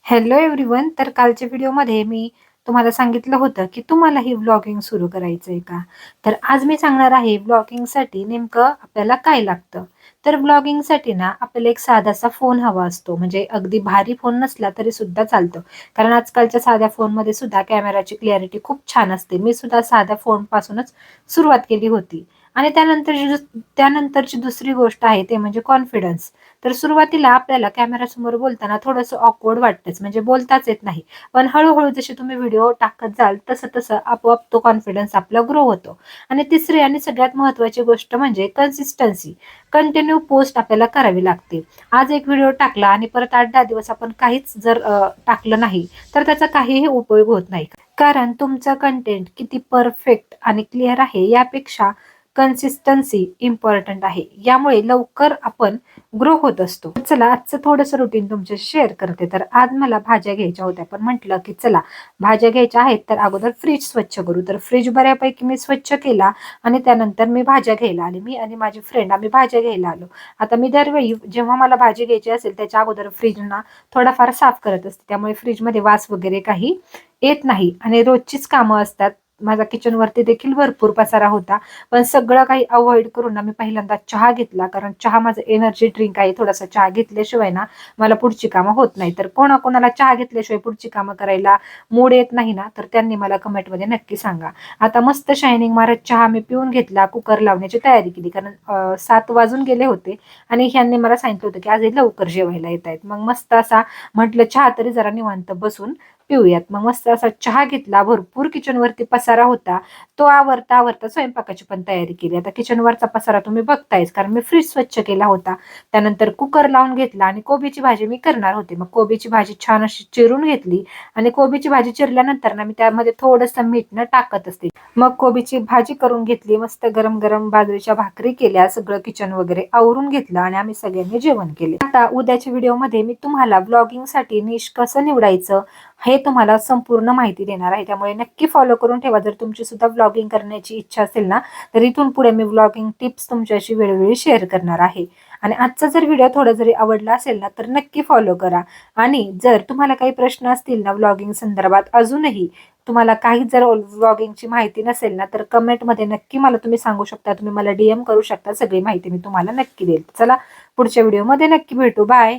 Hello everyone. तर कालच्या व्हिडिओमध्ये मी तुम्हाला सांगितलं होतं की तुम्हालाही व्लॉगिंग सुरू करायचं आहे का? तर आज मी सांगणार आहे व्लॉगिंगसाठी नेमकं आपल्याला काय लागतं. तर व्लॉगिंगसाठी ना आपल्याला एक साधासा फोन हवा असतो, म्हणजे अगदी भारी फोन नसला तरी सुद्धा चालतं. कारण आजकालच्या साध्या फोनमध्ये सुद्धा कॅमेराची क्लॅरिटी खूप छान असते. मी सुद्धा साध्या फोनपासूनच सुरुवात केली होती. आणि त्यानंतरची दुसरी गोष्ट आहे ते म्हणजे कॉन्फिडन्स. तर सुरुवातीला आपल्याला कॅमेरासमोर बोलताना थोडंसं ऑकवर्ड वाटतंच, म्हणजे बोलताच येत नाही. पण हळू-हळू जसे तुम्ही व्हिडिओ टाकत जाल, तसं-तसं आपोआप तो कॉन्फिडन्स आपला ग्रो होतो. आणि तिसरी आणि सगळ्यात महत्त्वाची गोष्ट म्हणजे कन्सिस्टन्सी. कंटिन्यू पोस्ट आपल्याला करावी लागते. आज एक व्हिडिओ टाकला आणि परत 8-10 दिवस आपण काहीच जर टाकलं नाही, तर त्याचा काहीही उपयोग होत नाही. कारण तुमचं कंटेंट किती परफेक्ट आणि क्लिअर आहे यापेक्षा कन्सिस्टन्सी इम्पॉर्टंट आहे. यामुळे लवकर आपण ग्रो होत असतो. चला आजचं थोडंसं रुटीन तुमच्याशी शेअर करते. तर आज मला भाज्या घ्यायच्या होत्या, पण म्हटलं की चला भाज्या घ्यायच्या आहेत तर अगोदर फ्रीज स्वच्छ करू. तर फ्रीज बऱ्यापैकी मी स्वच्छ केला आणि त्यानंतर मी भाज्या घ्यायला आले. मी आणि माझी फ्रेंड आम्ही भाज्या घ्यायला आलो. आता मी दरवेळी जेव्हा मला भाजी घ्यायची असेल त्याच्या अगोदर फ्रीजना थोडाफार साफ करत असते. त्यामुळे फ्रीजमध्ये वास वगैरे काही येत नाही आणि रोजचीच कामं असतात. माझा किचनवरती देखील भरपूर पसारा होता. पण सगळं काही अव्हॉइड करून ना मी पहिल्यांदा चहा घेतला. कारण चहा माझं एनर्जी ड्रिंक आहे. थोडासा चहा घेतल्याशिवाय ना मला पुढची कामं होत नाही. तर कोणाकोणाला चहा घेतल्याशिवाय पुढची कामं करायला मूड येत नाही ना, तर त्यांनी मला कमेंटमध्ये नक्की सांगा. आता मस्त शायनिंग मारत चहा मी पिऊन घेतला. कुकर लावण्याची तयारी केली. कारण 7 वाजून गेले होते आणि ह्यांनी मला सांगितलं होतं की आज हे लवकर जेवायला येतायत. मग मस्त असा म्हटलं चहा तरी जरा निवांत बसून पिऊयात. मग मस्त असा चहा घेतला. भरपूर किचनवरती पसारा होता. तो आवरता स्वयंपाकाची पण तयारी केली. आता किचनवरचा पसारा तुम्ही बघतायच, कारण मी फ्रीज स्वच्छ केला होता. त्यानंतर कुकर लावून घेतला आणि कोबीची भाजी मी करणार होते. मग कोबीची भाजी छान अशी चिरून घेतली आणि कोबीची भाजी चिरल्यानंतर ना मी त्यामध्ये थोडंसं मीठ न टाकत असते. मग कोबीची भाजी करून घेतली. मस्त गरम-गरम बाजरीच्या भाकरी केल्या. सगळं किचन वगैरे आवरून घेतलं आणि आम्ही सगळ्यांनी जेवण केले. आता उद्याच्या व्हिडिओमध्ये मी तुम्हाला व्लॉगिंगसाठी निश कसं निवडायचं हे तुम्हाला संपूर्ण माहिती देणार आहे. त्यामुळे नक्की फॉलो करून ठेवा. जर तुमची सुद्धा व्लॉगिंग करण्याची इच्छा असेल ना, तर इथून पुढे मी व्लॉगिंग टिप्स तुमच्याशी वेळोवेळी शेअर करणार आहे. आणि आजचा जर व्हिडिओ थोडा जरी आवडला असेल ना, तर नक्की फॉलो करा. आणि जर तुम्हाला काही प्रश्न असतील ना व्लॉगिंग संदर्भात, अजूनही तुम्हाला काही जर व्लॉगिंगची माहिती नसेल ना, तर कमेंटमध्ये नक्की मला तुम्ही सांगू शकता. तुम्ही मला DM करू शकता. सगळी माहिती मी तुम्हाला नक्की देईल. चला पुढच्या व्हिडिओमध्ये नक्की भेटू. बाय.